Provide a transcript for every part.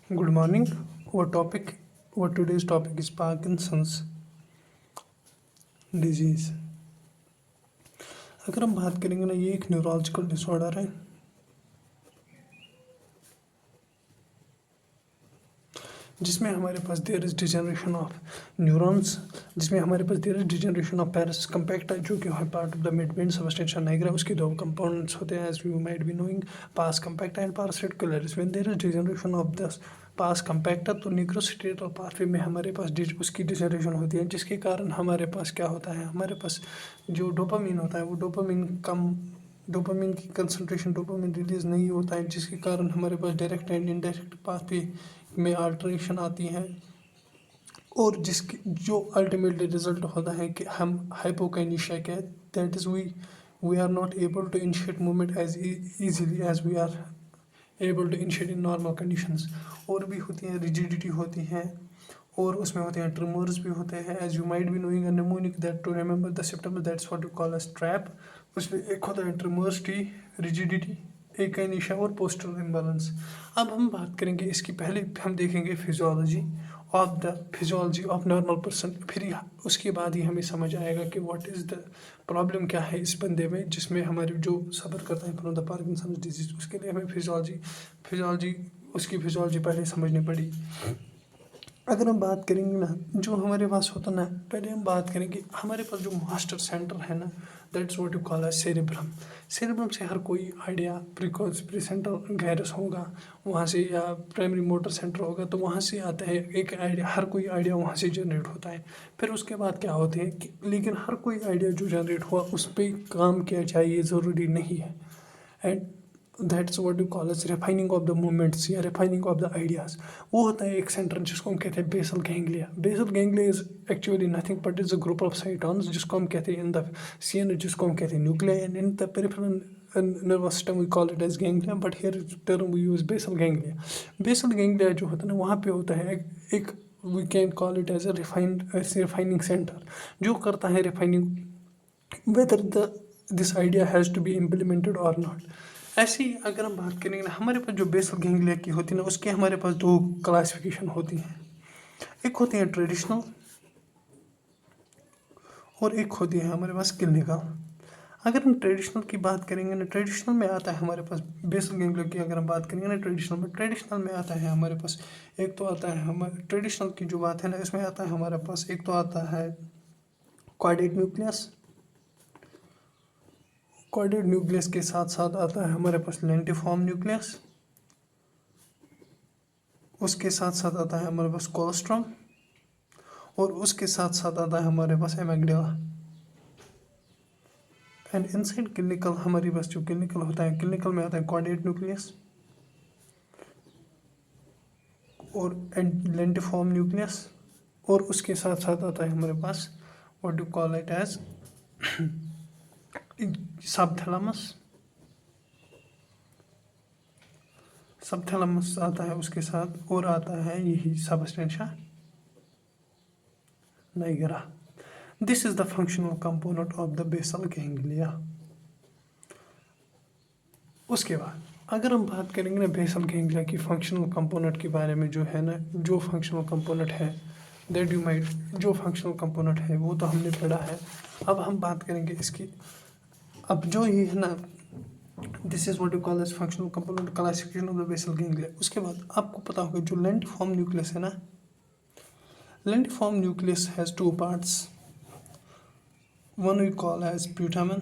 Good morning. Our today's topic is Parkinson's disease. अगर हम बात करेंगे ना, ये एक न्यूरोलॉजिकल डिसऑर्डर है जिसमें हमारे पास there is degeneration of neurons, जिसमें हमारे पास there is degeneration of pars compacta, जो कि है part of the mid brain substantia nigra. उसके दो कंपोनेंट्स होते हैं, as you might be knowing, pars compacta and pars reticularis. When there is degeneration of this pars compacta, तो nigrostriatal pathway में हमारे पास उसकी डिजनरेशन होती है, जिसके कारण हमारे पास क्या होता है, हमारे पास जो डोपामीन होता है वो डोपामीन की कंसंट्रेशन, डोपामीन रिलीज नहीं होता है, जिसके कारण हमारे पास डायरेक्ट एंड इनडायरेक्ट पाथवे में अल्ट्रेशन आती है। और जिसकी जो अल्टीमेटली रिजल्ट होता है कि हम हाइपोकाइनेशिया के, that is we are not able to initiate movement as easily as we are able to initiate in normal conditions. और भी होती हैं, रिजिडिटी होती है, और उसमें होते हैं ट्रिमर्स भी होते हैं, as you might be knowing a mnemonic that to remember the symptoms, that's what you call a strap. उसमें एक होता है ट्रिमर्स, टी, रिजिडिटी, एकाइनेशिया और पोस्टरल इम्बैलेंस। अब हम बात करेंगे इसकी, पहले हम देखेंगे फिजियोलॉजी ऑफ नॉर्मल पर्सन, फिर उसके बाद ही हमें समझ आएगा कि व्हाट इज़ द प्रॉब्लम, क्या है इस बंदे में जिसमें हमारे जो सफ़र करता है फ्रॉम द पार्किंसंस डिजीज। उसके लिए हमें फिजियोलॉजी उसकी फिजियोलॉजी पहले समझनी पड़ी। अगर हम बात करेंगे ना, जो हमारे पास होता ना, पहले हम बात करेंगे हमारे पास जो मास्टर सेंटर है ना, दैट्स व्हाट यू कॉल है सेरिब्रम। सेरिब्रम से हर कोई आइडिया, प्रीसेंटर गैरस होगा वहाँ से, या प्राइमरी मोटर सेंटर होगा, तो वहाँ से आता है एक आइडिया, हर कोई आइडिया वहाँ से जनरेट होता है। फिर उसके बाद क्या होते हैं कि लेकिन हर कोई आइडिया जो जनरेट हुआ उस पर काम किया जाए ये ज़रूरी नहीं है। And that's what you call as refining of the movements या रिफाइनिंग ऑफ द आइडियाज़। वो होता है एक सेंटर जिसको हम कहते हैं basal ganglia. Basal ganglia is actually nothing but is a group of cytons, जिसको हम कहते हैं इन द सीएन, जिसको हम कहते हैं nuclei, and in the peripheral nervous system we call it as ganglia, but here term we use basal ganglia. Basal ganglia जो होता है ना, वहाँ पे होता है एक we can call it as a refining center, जो करता है refining whether this idea has to be implemented or not। ऐसे ही अगर हम बात करेंगे ना, हमारे पास जो बेसल गैंग्लिया की होती है ना, उसके हमारे पास दो क्लासिफिकेशन होती हैं। एक होती है ट्रेडिशनल और एक होती है हमारे पास क्लिनिकल। अगर हम ट्रेडिशनल की बात करेंगे ना, ट्रेडिशनल में आता है हमारे पास बेसल गैंग्लिया की। अगर हम बात करेंगे ना ट्रेडिशनल में आता है हमारे पास, एक तो आता है हमारे ट्रेडिशनल की जो बात है ना, इसमें आता है हमारे पास, एक तो आता है क्वाड्रेट न्यूक्लियस। क्वाड्रेट न्यूक्लियस के साथ साथ आता है हमारे पास लेंटिफॉर्म न्यूक्लियस। उसके साथ साथ आता है हमारे पास कोलोस्ट्रम, और उसके साथ साथ आता है हमारे पास एमेग्डला। एंड इनसाइड क्लिनिकल हमारे पास जो क्लिनिकल होता है, क्लिनिकल में आता है क्वाड्रेट न्यूक्लियस और लेंटिफॉर्म न्यूक्लियस, और उसके साथ साथ आता है हमारे पास what you call it as subthalamus. Subthalamus आता है उसके साथ, और आता है यही substantia nigra. This is the functional component of the basal ganglia. उसके बाद अगर हम बात करेंगे ना बेसल गैंग्लिया की फंक्शनल कंपोनेंट के बारे में, जो है ना, जो फंक्शनल कंपोनेंट है, दैट यू माइट, जो फंक्शनल कंपोनेंट है वो तो हमने पढ़ा है। अब हम बात करेंगे इसकी, अब जो ये है ना, this is what you call as functional component classification of the basal ganglia. उसके बाद आपको पता होगा जो लेंटिफॉर्म न्यूक्लियस है ना, lentiform nucleus has two parts, one we call as putamen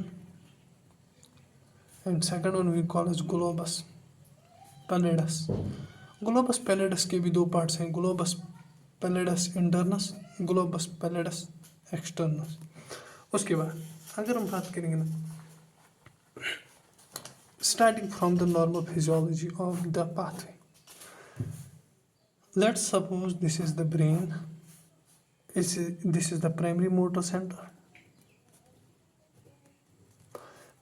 and second one we call as globus pallidus। Globus pallidus के भी दो पार्ट्स हैं, globus pallidus internus, globus pallidus externus. उसके बाद अगर हम बात करेंगे ना, starting from the normal physiology of the pathway, let's suppose this is the brain, this is the primary motor centre.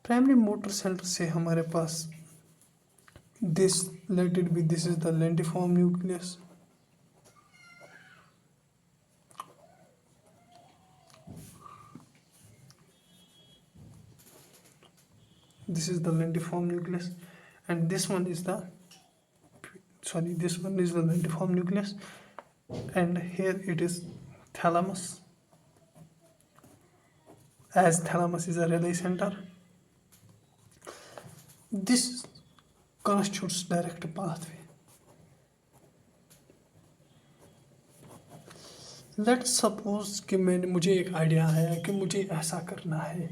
Primary motor centre से हमारे पास this, let it be, this is the lentiform nucleus, this is the lentiform nucleus, and this one is the sorry, this one is the lentiform nucleus, and here it is thalamus, as thalamus is a relay center. This constitutes direct pathway. Let's suppose कि मुझे एक idea आया कि मुझे ऐसा करना है.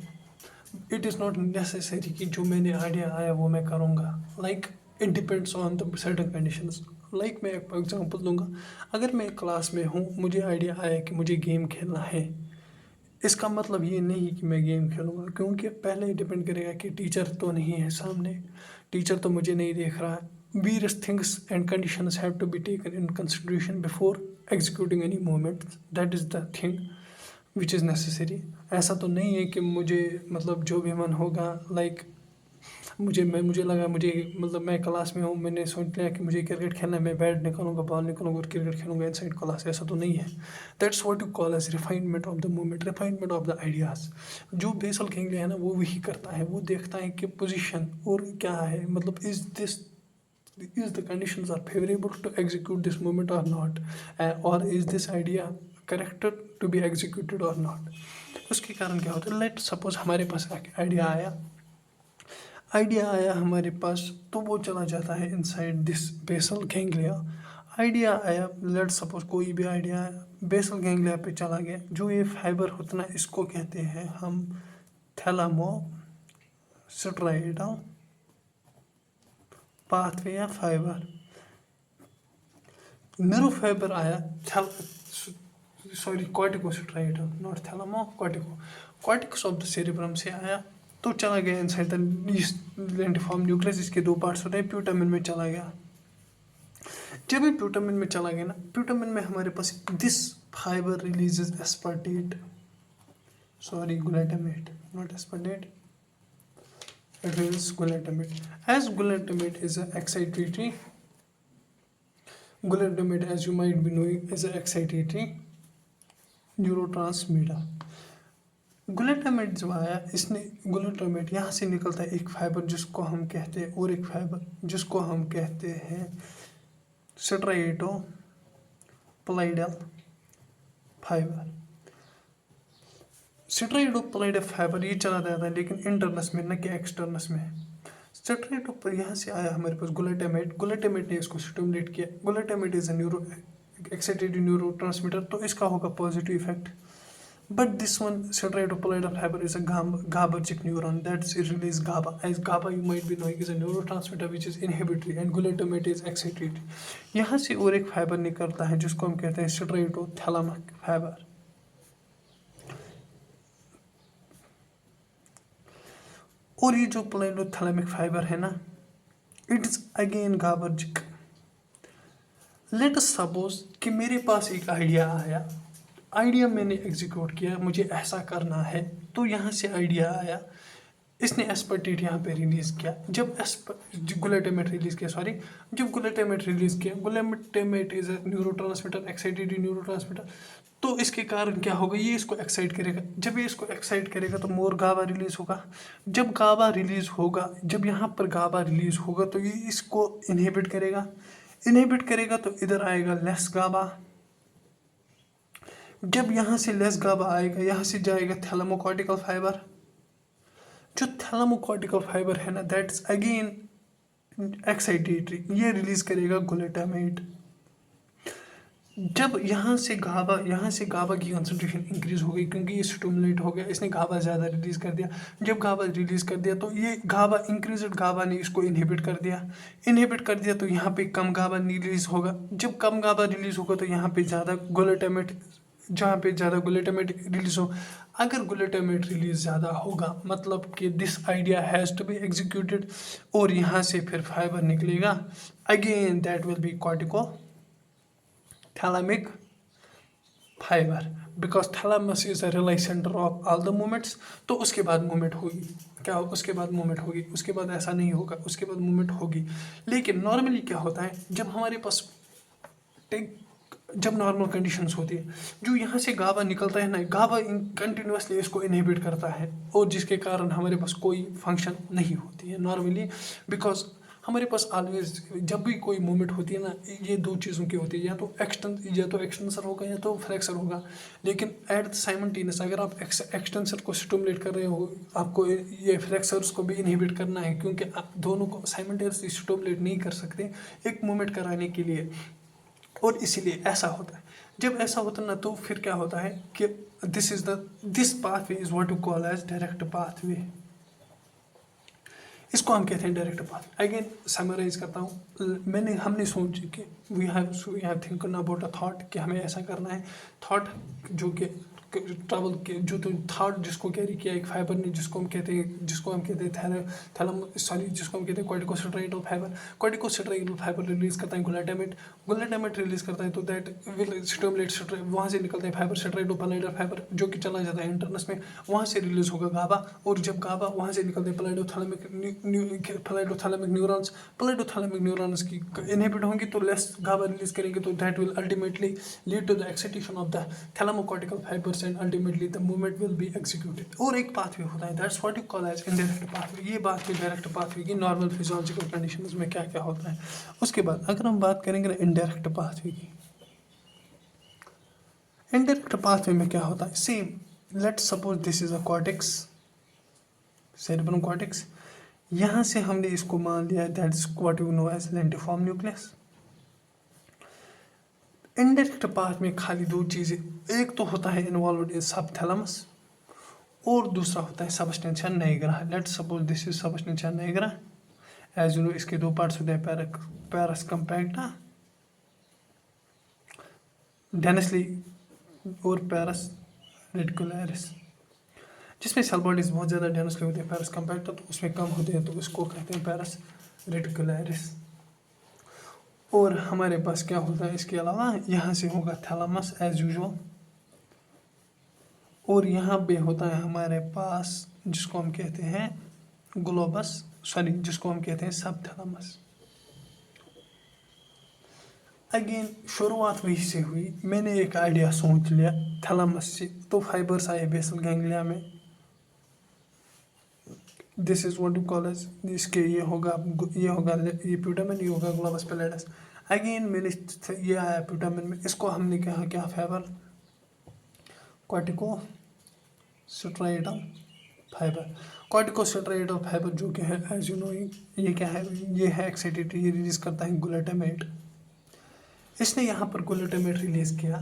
It is not necessary कि जो मैंने आइडिया आया वो मैं करूँगा. Like it depends on the certain conditions. Like मैं एक एग्जांपल दूंगा. अगर मैं क्लास में हूँ, मुझे आइडिया आया कि मुझे गेम खेलना है, इसका मतलब ये नहीं कि मैं गेम खेलूँगा, क्योंकि पहले डिपेंड करेगा कि टीचर तो नहीं है सामने, टीचर तो मुझे नहीं देख रहा है. Various things and conditions have to be taken in consideration before executing any movement. That is the thing which is necessary. ऐसा तो नहीं है कि मुझे मतलब जो भी मन होगा, लाइक मुझे लगा मतलब मैं क्लास में हूँ, मैंने सोच लिया कि मुझे क्रिकेट खेलना है, मैं बैट निकालूंगा, बॉल निकालूंगा और क्रिकेट खेलूंगा इनसाइड क्लास. ऐसा तो नहीं है. That's what you call as refinement of the movement, refinement of the ideas. जो बेसल गैंग्लिया है ना, वो वही करता है. वो देखता है कि पोजिशन और क्या है, मतलब is the conditions are favorable to execute this movement or not, or is this idea correct to be executed or not. उसके कारण क्या होता है, लेट सपोज हमारे पास आइडिया आया हमारे पास, तो वो चला जाता है inside this basal ganglia. Idea आया, लेट सपोज कोई भी आइडिया आया, बेसल गैंग्लिया पे चला गया. जो ये फाइबर होता ना, इसको कहते हैं हम थैलामोस्टेरॉइडल पाथवे या फाइबर. न्यूरो फाइबर आया, कॉर्टिकोस्टेरॉइडल, नॉट थैलामो, कॉर्टिकस ऑफ द सेरिब्रम से आया, तो चला गया इनसाइड द लेंटिफॉर्म न्यूक्लियस. इसके दो पार्ट्स होते हैं. प्यूटामिन में चला गया. जब ये प्यूटामिन में चला गया ना, प्यूटामिन में हमारे पास this fibre releases aspartate, glutamate, not aspartate, it is glutamate. As glutamate is an excitatory, glutamate, as you might be knowing, is an excitatory neurotransmitter. Glutamate जो आया, इसने ग्लूटामेट यहाँ से निकलता है एक फाइबर जिसको हम कहते हैं, और एक फाइबर जिसको हम कहते हैं स्टेरॉइडोप्लाइडल फाइबर. स्टेरॉइडोप्लाइडल फाइबर ये चला जाता है, लेकिन इंटरनस में, न कि एक्सटर्नस में. स्टेरॉइडोप्लाइड यहाँ से आया हमारे पास ग्लूटामेट ने इसको स्टिमुलेट किया. Glutamate is a excited neurotransmitter, तो इसका होगा positive effect. But this one striatopallidal fibre is a GABAergic neuron that's release GABA. As GABA you might be knowing is a neurotransmitter which is inhibitory and glutamate is excitatory. यहाँ से और एक fibre निकलता है जिसको हम कहते हैं स्टेरॉइडोथैलामिक फाइबर. और ये जो प्लाइडोथैलेमिक फाइबर है ना, it is again GABAergic. Let us suppose कि मेरे पास एक आइडिया मैंने एग्जीक्यूट किया, मुझे ऐसा करना है, तो यहाँ से आइडिया आया, इसने एस्पार्टेट यहाँ पे रिलीज़ किया. जब ग्लूटामेट रिलीज़ किया, glutamate is a neurotransmitter, excited neurotransmitter. तो इसके कारण क्या होगा, ये इसको एक्साइट करेगा. जब ये इसको एक्साइट करेगा तो मोर GABA रिलीज होगा. जब GABA रिलीज होगा, जब यहाँ पर GABA रिलीज होगा, तो ये इसको इनहिबिट करेगा तो इधर आएगा लेस GABA. जब यहाँ से लेस GABA आएगा, यहाँ से जाएगा थैलामोकॉर्टिकल फाइबर. जो थैलामोकॉर्टिकल फाइबर है ना, दैट्स अगेन एक्साइटेटरी, ये रिलीज करेगा ग्लूटामेट. जब यहाँ से GABA की कंसंट्रेशन इंक्रीज हो गई, क्योंकि ये स्टिमुलेट हो गया, इसने GABA ज़्यादा रिलीज़ कर दिया. जब GABA रिलीज़ कर दिया, तो ये इंक्रीज्ड GABA ने इसको इनहिबिट कर दिया, तो यहाँ पे कम GABA रिलीज़ होगा. जब कम GABA रिलीज़ होगा, तो यहाँ पे ज़्यादा ग्लूटामेट, रिलीज़ हो. अगर ग्लूटामेट रिलीज ज़्यादा होगा, मतलब कि this idea has to be executed, और यहाँ से फिर फाइबर निकलेगा. Again that will be corticothalamic fibre, because thalamus is a relay centre of all the movements. तो उसके बाद मूवमेंट होगी. क्या होगा, उसके बाद मूवमेंट होगी. उसके बाद ऐसा नहीं होगा, उसके बाद मूवमेंट होगी. लेकिन नॉर्मली क्या होता है, जब हमारे पास जब नॉर्मल कंडीशंस होती है, जो यहाँ से GABA निकलता है ना, GABA कंटिन्यूसली इसको इनहिबिट करता है, और जिसके कारण हमारे पास कोई फंक्शन नहीं होती है नॉर्मली, बिकॉज हमारे पास ऑलवेज जब भी कोई मूवमेंट होती है ना, ये दो चीज़ों की होती है, या तो एक्सटेंसर होगा या तो फ्लेक्सर होगा। लेकिन एट द साइमल्टेनियस अगर आप एक्सटेंसर को स्टिमुलेट कर रहे हो, आपको ये फ्लेक्सर्स को भी इनहिबिट करना है, क्योंकि आप दोनों को साइमल्टेनियसली स्टिमुलेट नहीं कर सकते एक मूवमेंट कराने के लिए। और इसीलिए ऐसा होता है। जब ऐसा होता है ना, तो फिर क्या होता है कि this pathway is what you call as direct pathway. इसको हम कहते हैं डायरेक्ट पाथ। अगेन समराइज करता हूँ, हमने सोची कि we have thinking about a thought कि हमें ऐसा करना है। थॉट जो कि ट्रैवल के जो तो थॉट जिसको कैरी किया एक फाइबर ने, जिसको हम कहते हैं जिसको हम कहते हैं कॉर्टिकोस्टेरॉइडल फाइबर। कॉर्टिकोस्टेरॉइडल फाइबर रिलीज करता है ग्लूटामेट रिलीज करता है, तो दैट विल स्टिमुलेट, वहाँ से निकलता है फाइबर स्टेरॉइडोप्लाइडल फाइबर जो कि चला जाता है इंटरनस में, वहाँ से रिलीज होगा गाबा। और जब गाबा वहाँ से निकलते हैं प्लाइडोथैलेमिक न्यूरॉन्स की इनहिबिट होंगी तो लेस गाबा रिलीज करेंगे, तो that will ultimately lead to the excitation of the thalamocortical fibres and ultimately the movement will be executed. और एक पाथवे होता है, that's what you call as indirect pathway. ये बात है डायरेक्ट पाथवे की नॉर्मल फिजियोलॉजिकल कंडीशंस में क्या क्या होता है। उसके बाद अगर हम बात करेंगे ना इनडायरेक्ट पाथवे की, इनडायरेक्ट पाथवे में क्या होता है, same let's suppose this is a cortex, cerebrum cortex. यहाँ से हमने इसको मान लिया that is what you know as lentiform nucleus. Indirect path में खाली दो चीज़ें, एक तो होता है इन्वॉल्व इन सबथैलेमस और दूसरा होता है substantia nigra. Let's suppose this is substantia nigra. As you know इसके दो पार्ट्स होते हैं, पैरस कंपैक्टा डेंसली और पैरस रेटिकुलरिस। जिसमें सेल बॉडीज बहुत ज़्यादा डेंसली होते हैं पैरस कंपैक्टा, तो उसमें कम होते हैं, तो उसको कहते हैं पैरस रेटिकुलरिस। और हमारे पास क्या होता है इसके अलावा, यहाँ से होगा थैलेमस एज यूजुअल, और यहाँ पे होता है हमारे पास जिसको हम कहते हैं जिसको हम कहते हैं सबथैलेमस। अगेन शुरुआत वही से हुई, मैंने एक आइडिया सोच लिया थैलेमस से, तो फाइबर्स आए बेसल गैंग्लिया में। This is what you call as, इसके ये होगा ये प्यूटामिन, ये होगा ग्लोबस पैलेडस। अगेन मैंने ये आया प्यूटामिन में, इसको हमने कहा क्या फाइबर, कॉर्टिकोस्टेरॉइडल फाइबर। कॉर्टिकोस्टेरॉइडल फाइबर जो कि है एज यू नो, ये क्या है, ये है एक्साइटेटरी, ये रिलीज करता है ग्लूटामेट। इसने यहाँ पर ग्लूटामेट रिलीज किया,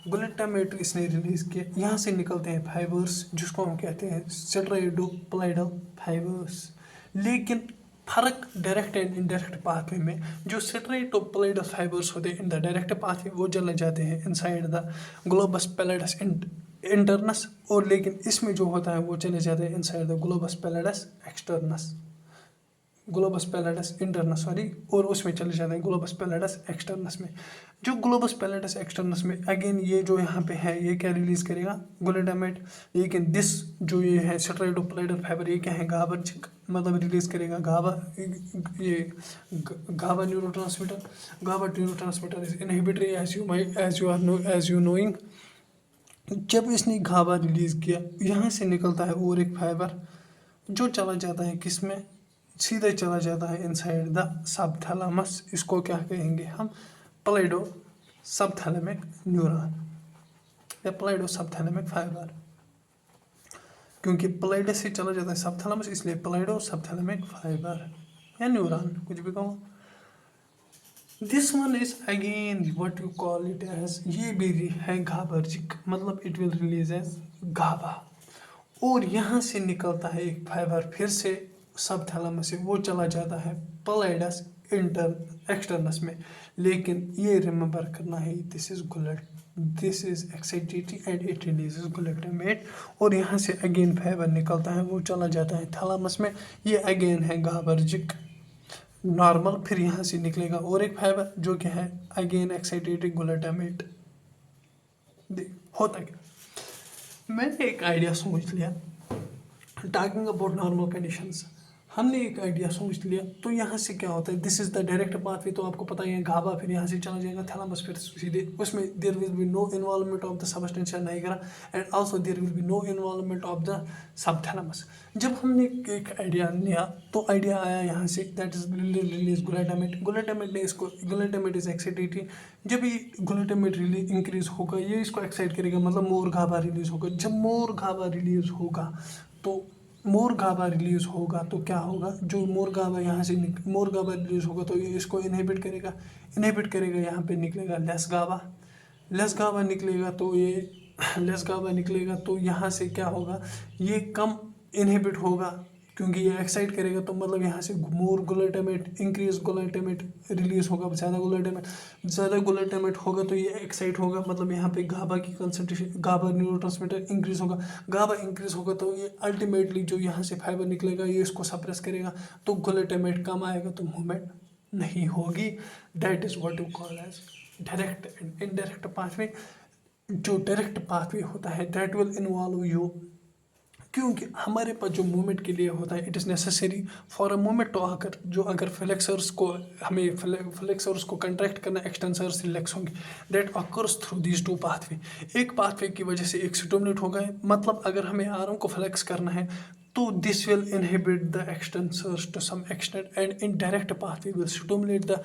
ग्लूटामेट इसने रिलीज किया, यहाँ से निकलते हैं फाइबर्स जिसको हम कहते हैं स्टेरॉइडोप्लाइडल फाइबर्स। लेकिन फर्क डायरेक्ट एंड इनडायरेक्ट पाथवे में, जो स्टेरॉइडोप्लाइडल फाइबर्स होते हैं इन द डायरेक्ट पाथवे वो चले जाते हैं inside the globus pallidus internus, और लेकिन इसमें जो होता है वो चले जाते हैं inside the globus pallidus externus, globus pallidus internus sorry, और उसमें चले जाते हैं ग्लोबस पैलेडस एक्सटर्नस में। जो ग्लोबस पैलेडस एक्सटर्नस में अगेन ये जो यहाँ पे है ये क्या रिलीज करेगा, ग्लूटामेट। लेकिन दिस जो ये है स्टेरॉइडोप्लाइडल फाइबर, ये क्या है गाबार्जिक, मतलब रिलीज करेगा GABA neurotransmitter is inhibitory as you knowing. जब इसने गाबा रिलीज किया, यहाँ से निकलता है और एक फाइबर जो चला जाता है किसमें, सीधे चला जाता है इनसाइड द सबथैलेमस। इसको क्या कहेंगे हम, प्लाइडो सबथैलेमिक न्यूरॉन या प्लाइडो सबथैलेमिक फाइबर, क्योंकि प्लाइडस से चला जाता है सबथैलेमस, इसलिए प्लाइडो सबथैलेमिक फाइबर या न्यूरॉन कुछ भी कहो। This one is again what you call it as, ये भी है गाबर्जिक, मतलब it will release as GABA. और यहाँ से निकलता है एक फाइबर फिर से सबथैलेमस से, वो चला जाता है पैलेडस एक्सटर्नस में। लेकिन ये रिमेंबर करना है, this is excitatory and it releases glutamate. और यहाँ से अगेन फाइबर निकलता है, वो चला जाता है थैलेमस में, ये अगेन है गाबर्जिक नॉर्मल। फिर यहाँ से निकलेगा और एक फाइबर जो कि है अगेन एक्साइटेटरी ग्लूटामेट। होता क्या, मैंने एक आइडिया सोच लिया टॉकिंग अबाउट नॉर्मल कंडीशंस। हमने एक आइडिया सोच लिया, तो यहाँ से क्या होता है, this is the direct pathway, तो आपको पता है घावा, फिर यहाँ से चला जाएगा थैलेमस, फिर सीधे उसमें there will be no involvement of the substantia nigra and also there will be no involvement of the subthalamus. जब हमने एक आइडिया लिया तो आइडिया आया यहाँ से, that is release glutamate. Glutamate ने इसको, ग्लूटामेट इज एक्साइटेटरी, जब ये ग्लूटामेट रिलीज इंक्रीज होगा ये इसको एक्साइट करेगा, मतलब मोर घावा रिलीज होगा। जब मोर घावा रिलीज होगा तो मोर गाबा रिलीज होगा तो क्या होगा, जो मोर गाबा यहाँ से मोर गाबा रिलीज होगा तो ये इसको इनहिबिट करेगा, यहाँ पे निकलेगा लेस गाबा। लेस गाबा निकलेगा तो ये लेस गाबा निकलेगा तो यहाँ से क्या होगा, ये कम इनहिबिट होगा क्योंकि ये एक्साइट करेगा, तो मतलब यहाँ से मोर ग्लूटामेट, इंक्रीज ग्लूटामेट रिलीज होगा, ज़्यादा ग्लूटामेट होगा तो ये एक्साइट होगा, मतलब यहाँ पे गाबा की कंसंट्रेशन, गाबा न्यूरोट्रांसमीटर इंक्रीज होगा। गाबा इंक्रीज होगा तो ये अल्टीमेटली जो यहाँ से फाइबर निकलेगा ये इसको सप्रेस करेगा, तो ग्लूटामेट कम आएगा तो मूवमेंट नहीं होगी। That is what you call as direct and indirect pathway. जो डायरेक्ट पाथवे होता है दैट विल इन्वॉल्व यू, क्योंकि हमारे पास जो मूवमेंट के लिए होता है it is necessary for a movement to आकर, जो अगर फ्लेक्सर्स को हमें फ्लेक्सर्स को कंट्रैक्ट करना, एक्सटेंसर्स रिलैक्स होंगे, that occurs through these two pathway. एक पाथवे की वजह से एक स्टिमुलेट हो गए, मतलब अगर हमें आर्म को फ्लेक्स करना है तो this will inhibit the extensors to some extent and indirect pathway will stimulate the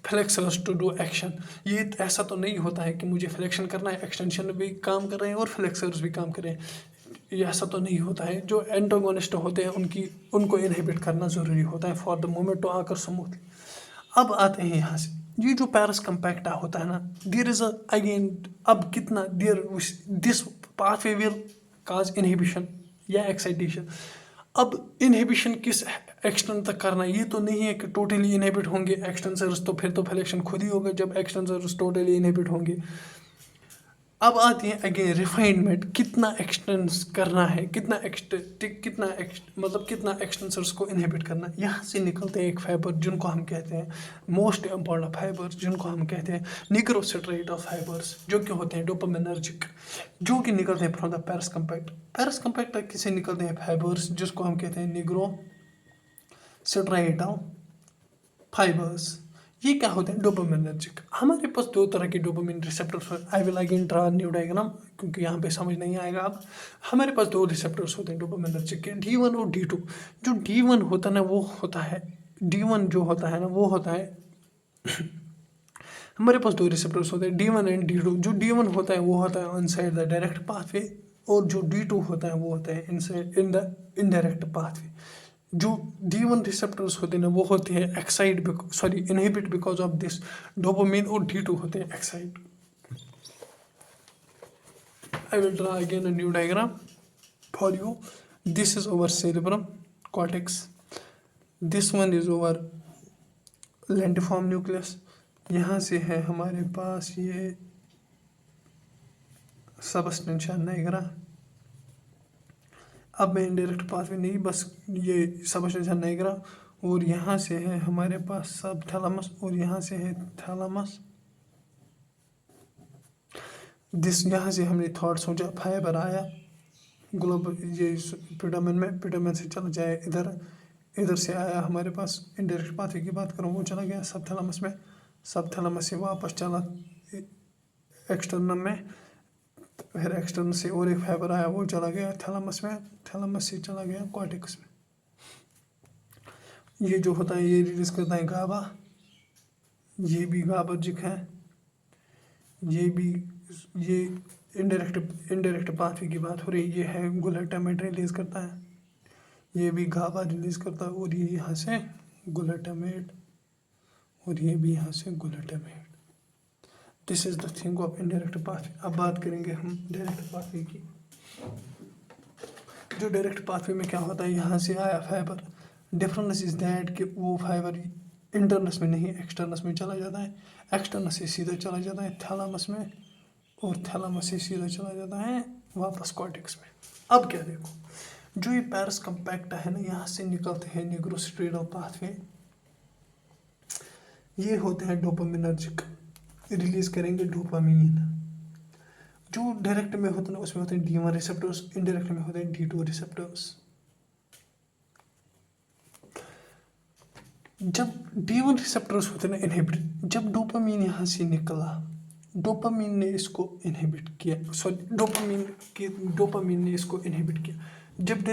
flexors to do action. ये ऐसा तो नहीं होता है कि मुझे फ्लेक्शन करना है, एक्सटेंशन भी काम कर रहे हैं और फ्लेक्सर्स भी काम कर रहे हैं, ये ऐसा तो नहीं होता है। जो एंटागोनिस्ट होते हैं उनको इनहिबिट करना ज़रूरी होता है फॉर द मोमेंट टू आकर स्मूथली। अब आते हैं यहाँ से, ये जो पैरस कंपैक्टा होता है ना, देयर इज अगेन, अब कितना there this pathway will cause inhibition या एक्साइटेशन। अब इनहिबिशन किस एक्सटेंट तक करना है, ये तो नहीं है कि टोटली इनहिबिट होंगे एक्सटेंसर्स, तो फिर तो फ्लेक्शन खुद ही होगा जब एक्सटेंसर्स टोटली इनहिबिट होंगे। अब आती है अगेन रिफाइनमेंट, कितना एक्सटेंस करना है, मतलब कितना एक्सटेंसर्स को इनहिबिट करना है। यहाँ से निकलते हैं एक फाइबर जिनको हम कहते हैं मोस्ट इम्पॉर्टेंट फाइबर्स, जिनको हम कहते हैं निग्रोस्ट्रेट ऑफ फाइबर्स, जो कि होते हैं डोपामिनर्जिक, जो कि निकलते हैं फ्रॉम द पैरस कंपैक्ट। पैरस कंपैक्ट किसे निकलते हैं फाइबर्स, जिसको हम कहते हैं निग्रोस्ट्रेट ऑफ फाइबर्स। ये क्या होते हैं, डोपामिनर्जिक। हमारे पास दो तरह के डोपामिन रिसेप्टर्स हैं। I will again draw new diagram क्योंकि यहाँ पे समझ नहीं आएगा। अब हमारे पास दो रिसेप्टर्स होते हैं डोपामिनर्जिक के, D1 और D2। जो D1 होता है ना वो होता है, D1 जो होता है ना वो होता है हमारे पास दो रिसेप्टर्स होते हैं D1 एंड D2। जो D1 होता है वो होता है इनसाइड द डायरेक्ट पाथवे, और जो D2 होता है वो होता है inside in the indirect pathway. जो D1 रिसेप्टर्स होते हैं ना वो होते हैं excite, sorry inhibit because of this dopamine, और D2 होते हैं excite. I will draw again a new diagram for you. This is our cerebrum cortex. This one is our lentiform nucleus. यहाँ से है हमारे पास ये सबस्टेंशिया निग्रा। अब मैं इनडायरेक्ट पाथवे नहीं, बस ये सबस्टेंशिया निग्रा, और यहाँ से है हमारे पास सब थैलेमस, और यहाँ से है थैलेमस। यहाँ से हमने थॉट सोचा, फाइबर आया ग्लोबल ये पिटामिन से चला जाए इधर से आया हमारे पास। इनडायरेक्ट पाथवे की बात करूँ वो चला गया सब थैलेमस में, सब थैलेमस से वापस चला एक्सटर्नम में, फिर एक्सटर्नल से और एक फाइबर आया वो चला गया थैलेमस में, थैलेमस से चला गया कॉर्टेक्स में। ये जो होता है ये रिलीज करता है गाबा, ये भी गाबार्जिक है, ये इनडायरेक्ट पाथवे की बात हो रही है, ये है ग्लूटामेट रिलीज करता है, ये भी गाबा रिलीज करता है, और ये यहाँ से ग्लूटामेट, और ये भी यहाँ से glutamate. This is the thing of indirect pathway. अब बात करेंगे हम डायरेक्ट पाथवे की। जो डायरेक्ट पाथवे में क्या होता है, यहाँ से आया फाइबर, डिफरेंस इज दैट कि वो फाइबर इंटरनस में नहीं एक्सटर्नस में चला जाता है, एक्सटर्नस से सीधा चला जाता है थैलेमस में, और थैलेमस से सीधा चला जाता है वापस कॉर्टेक्स में। अब क्या देखो, जो ये पैरस कंपैक्टा है ना, यहाँ से निकलते हैं निग्रोस्ट्रेट पाथवे, ये होते हैं डोपामिनर्जिक, रिलीज करेंगे डोपामीन। जो डायरेक्ट में होते हैं उसमें होते हैं D1 रिसेप्टर्स, इनडायरेक्ट में होते हैं D2 रिसेप्टर्स। जब D1 रिसेप्टर्स होते हैं ना इनहिबिट, जब डोपामीन यहाँ से निकला, डोपामीन ने इसको इनहिबिट किया, सॉरी डोपामीन ने इसको इनहिबिट किया। जब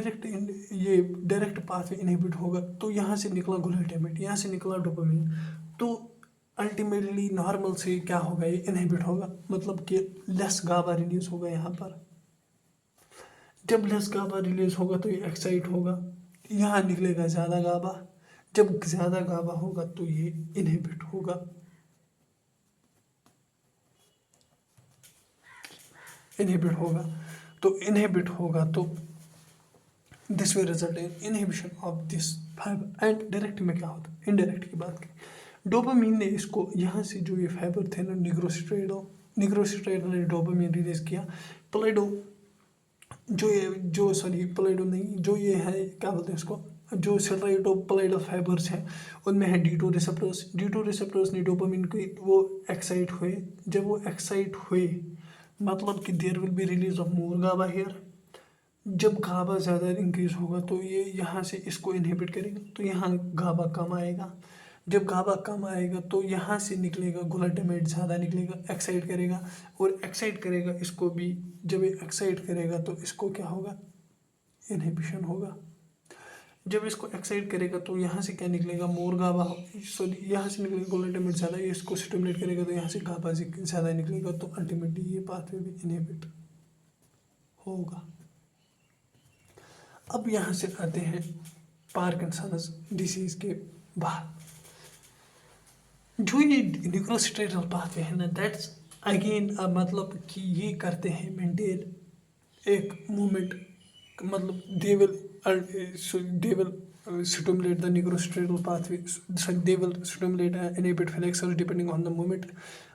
ये डायरेक्ट पाथवे इनहिबिट होगा तो यहाँ से निकला ग्लूटामेट, यहाँ से निकला डोपामीन, तो अल्टीमेटली नॉर्मल से क्या होगा, ये इनहिबिट होगा, मतलब कि लेस गाबा रिलीज होगा यहाँ पर। जब लेस गाबा रिलीज होगा तो ये एक्साइट होगा, यहाँ निकलेगा ज़्यादा गाबा, जब ज़्यादा गाबा होगा तो ये इनहिबिट होगा। इनहिबिट होगा तो this will result in inhibition of this fibre. And direct में क्या होता है, इनडायरेक्ट की बात करें, डोपामीन ने इसको यहाँ से जो ये फाइबर थे ना निग्रोस्ट्राइडो ने डोपामीन रिलीज किया, प्लाइडो प्लाइडो नहीं, जो ये है क्या बोलते हैं इसको, जो स्टेरोइडोप्लाइडल फाइबर्स हैं उनमें है D2 रिसेप्टर्स ने डोपामीन को वो एक्साइट हुए। जब वो एक्साइट हुए मतलब कि there will be release of more Gauba here. जब गाबा ज़्यादा इंक्रीज होगा तो ये यहाँ से इसको इनहिबिट करेगा, तो यहाँ गाबा कम आएगा। जब गाबा कम आएगा तो यहाँ से निकलेगा ग्लूटामेट, ज़्यादा निकलेगा, एक्साइट करेगा, और एक्साइट करेगा इसको भी। जब ये एक्साइट करेगा तो इसको क्या होगा, इनहिबिशन होगा। जब इसको एक्साइट करेगा तो यहाँ से क्या निकलेगा, मोर गाबा, सॉरी यहाँ से निकलेगा ग्लूटामेट ज़्यादा, ये इसको स्टिमुलेट करेगा तो यहाँ से गाबा ज़्यादा निकलेगा, तो अल्टीमेटली ये पाथवे भी इनहिबिट होगा। अब यहाँ से आते हैं पार्किंसंस डिसीज़ के बाद। जो ये निग्रोस्ट्राइडल पाथवे है ना, दैट्स अगेन मतलब कि ये करते हैं मेंटेन एक मूवमेंट, मतलब they will stimulate the nigrostriatal pathway, so they will stimulate and inhibit flexors depending on the movement,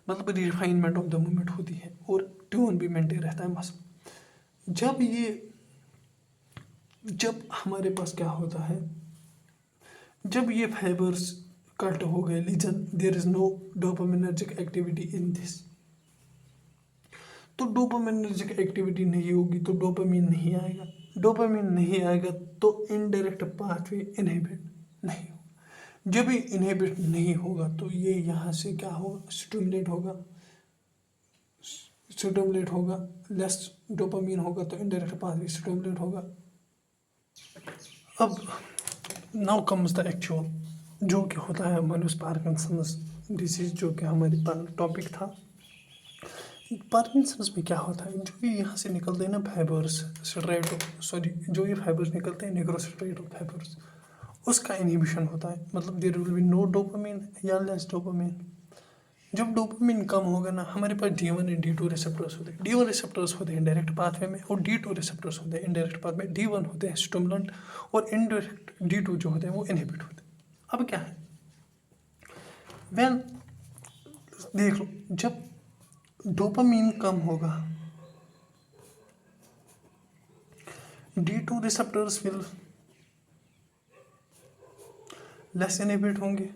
मतलब रिफाइनमेंट ऑफ द मूवमेंट होती है और ट्यून भी मेंटेन रहता है बस। जब हमारे पास क्या होता है, जब ये फाइबर्स कट हो गए lesion, there is no dopaminergic activity in this, तो डोपामिनर्जिक एक्टिविटी नहीं होगी तो डोपामीन नहीं आएगा तो इनडायरेक्ट पाथवे इनहिबिट नहीं होगा। जब ये इनहिबिट नहीं होगा तो ये यहाँ से क्या होगा, स्टिमुलेट होगा, लेस डोपामीन होगा तो इनडायरेक्ट पाथवे स्टिमुलेट होगा। अब नाउ कम्स द एक्चुअल जो कि होता है मानुस पार्किंसंस डिसीज, जो कि हमारे टॉपिक था। पार्किंसंस में क्या होता है, जो ये यहाँ से निकलते हैं ना फाइबर्स, जो ये फाइबर्स निकलते हैं निग्रोस्ट्राइडल फाइबर्स, उसका इनहिबिशन होता है, मतलब there will be no dopamine या लेस डोपामीन। जब डोपामीन कम होगा ना, हमारे पास D1 एंड D2 रिसेप्टर्स होते हैं। D1 रिसेप्टर्स होते हैं डायरेक्ट पाथवे में और D2 रिसेप्टर्स होते हैं इनडायरेक्ट पाथवे में। D1 होते हैं स्टिमुलेंट और इनडायरेक्ट D2 जो होते हैं वो इनहिबिट होते हैं। अब क्या है, देख लो, जब डोपामीन कम होगा D2 receptors will less inhibit होंगे।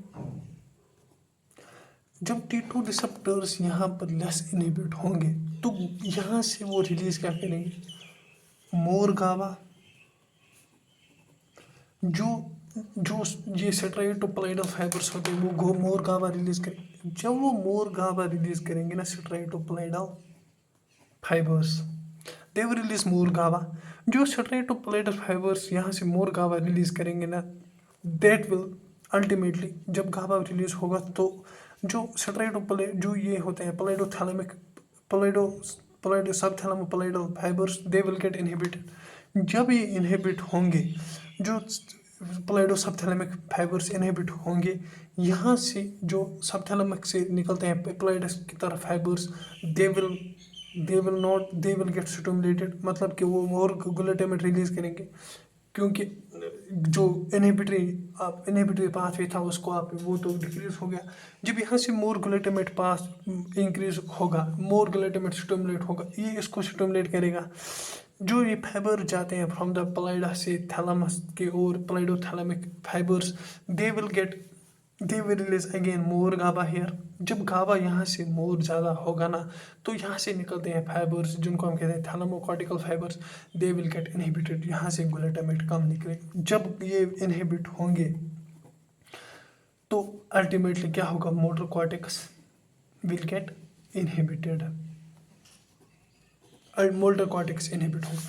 जब D2 रिसेप्टर्स यहाँ पर लेस इनहिबिट होंगे तो यहाँ से वो रिलीज क्या करेंगे, मोर गाबा, जो ये स्टेरोइडोप्लाइडल फाइबर्स होते हैं वो मोर गाबा रिलीज करेंगे। जब वो मोर गाबा रिलीज करेंगे ना striatopallidal fibres, they will release more GABA. जो स्टेरोइडोप्लाइडल फाइबर्स यहाँ से मोर गाबा रिलीज करेंगे ना, दैट विल अल्टीमेटली, जब गाबा रिलीज होगा तो जो ये होते हैं pallido subthalamopallidal fibres, they will get inhibited. जब ये इनहिबिट होंगे, जो प्लाइडो सबथैलेमिक फाइबर्स इनहिबिट होंगे, यहाँ से जो सबथैलेमिक से निकलते हैं प्लाइडस की तरफ fibres, they will gate stimulated, मतलब कि वो मोर ग्लूटामेट रिलीज करेंगे, क्योंकि जो इनहिबिटरी पाथवे था उसको वो तो डिक्रीज हो गया। जब यहाँ से मोर ग्लूटामेट पास इंक्रीज होगा, मोर ग्लूटामेट स्टिमुलेट होगा, ये इसको स्टिमुलेट करेगा। जो ये फाइबर जाते हैं फ्रॉम द प्लाइडा से थैलेमस की ओर, प्लाइडोथैलेमिक fibres, they will release again more Gauba here. जब गाबा यहाँ से मोर ज़्यादा होगा ना, तो यहाँ से निकलते हैं फाइबर्स जिनको हम कहते हैं thalamocortical fibres, they will get inhibited, यहाँ से ग्लूटामेट कम निकले। जब ये इनहिबिट होंगे तो अल्टीमेटली क्या होगा, motor cortex will get inhibited, motor cortex inhibit होगा।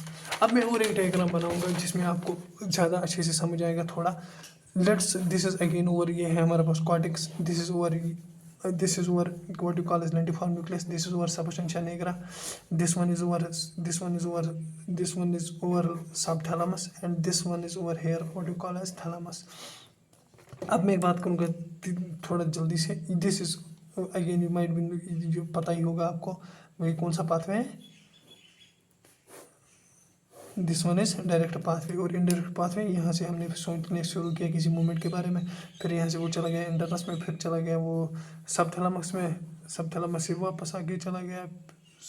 अब मैं और एक डायग्राम बनाऊंगा जिसमें आपको ज़्यादा अच्छे से समझ आएगा थोड़ा। Let's this is again over, ये है हमारे पास cortex, this is over what you call as lentiform nucleus, this is over substantia nigra, this one is over subthalamus, and this one is over here what you call as thalamus। अब मैं बात करूँगा थोड़ा जल्दी से, this is again you might B, जो पता ही होगा आपको वही कौन सा पाथवे है, this one is direct pathway. और इनडायरेक्ट पाथवे यहाँ से हमने सोचने शुरू किया किसी मूवमेंट के बारे में, फिर यहाँ से वो चला गया इंटरनस में, फिर चला गया वो सबथैलेमस में, सबथैलेमस से वापस आगे चला गया,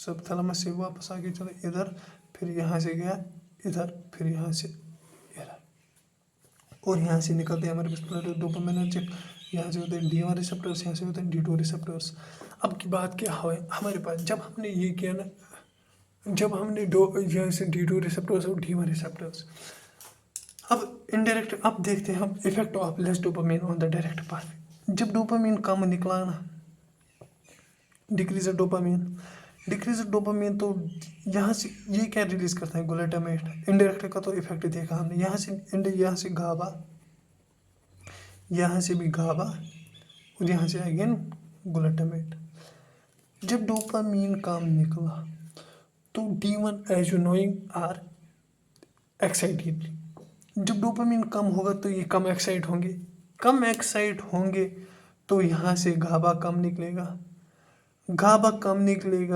सबथैलेमस से वापस आगे चला इधर, फिर यहाँ से गया इधर, फिर यहाँ से इधर, और यहाँ से निकलते हैं हमारे पास डोपामिनर्जिक, यहाँ से होते हैं D1 रिसेप्टर्स, यहाँ से होते हैं D2 रिसेप्टर्स। अब की बात क्या है हमारे पास, जब हमने ये किया ना, जब हमने यहाँ से D2 रिसेप्टर्स और D1 रिसेप्टर्स, अब इनडायरेक्ट, अब देखते हैं हम effect of less dopamine on the direct pathway. जब डोपामिन कम निकला ना, डिक्रीज डोपामिन, तो यहाँ से ये क्या रिलीज करता है, ग्लूटामेट। इनडायरेक्ट का तो इफेक्ट देखा हमने, यहाँ से गाबा, यहाँ से भी गाबा, और यहाँ से अगेन ग्लूटामेट। जब डोपामिन कम निकला तो D1 as you knowing are excited. जब डोपामिन कम होगा तो ये कम एक्साइट होंगे, तो यहाँ से गाबा कम निकलेगा,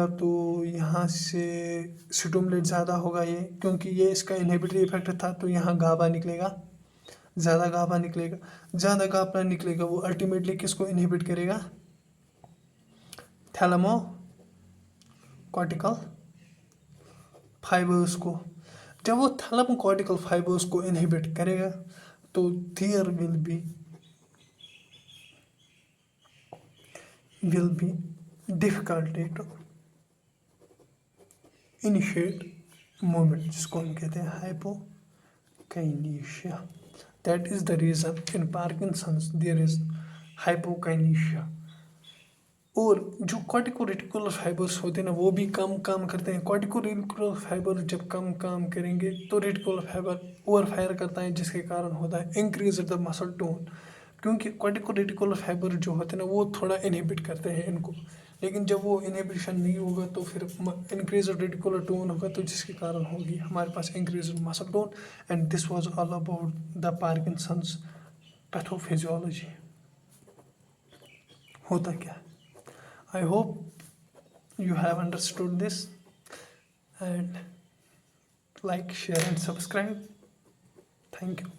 तो यहाँ से स्टिमुलेट ज़्यादा होगा ये, क्योंकि ये इसका इनहिबिटरी इफेक्ट था, तो यहाँ गाबा निकलेगा, ज़्यादा गाबा निकलेगा, वो अल्टीमेटली किसको इनहिबिट करेगा, थैलेमो कॉर्टिकल फाइबर्स को। जब वो थैलेमो कॉर्टिकल फाइबर्स को इनहिबिट करेगा तो there will be difficulty to initiate movement, जिसको हम कहते हैं hypokinesia. That is the reason in Parkinson's there is hypokinesia. और जो कॉर्टिकोरेटिकुलर फाइबर्स होते हैं ना, वो भी कम काम करते हैं। कॉर्टिकोरेटिकुलर फाइबर जब कम काम करेंगे तो रेटिकुलर फाइबर ओवर फायर करता है, जिसके कारण होता है इंक्रीज द मसल टोन। क्योंकि कॉर्टिकोरेटिकुलर फाइबर जो होते हैं ना, वो थोड़ा इनहिबिट करते हैं इनको, लेकिन जब वो इनहिबिशन नहीं होगा तो फिर इंक्रीज रेटिकुलर टोन होगा, तो जिसके कारण होगी हमारे पास increase muscle tone. And this was all about the Parkinson's pathophysiology. होता क्या है, I hope you have understood this, and like, share and subscribe. Thank you.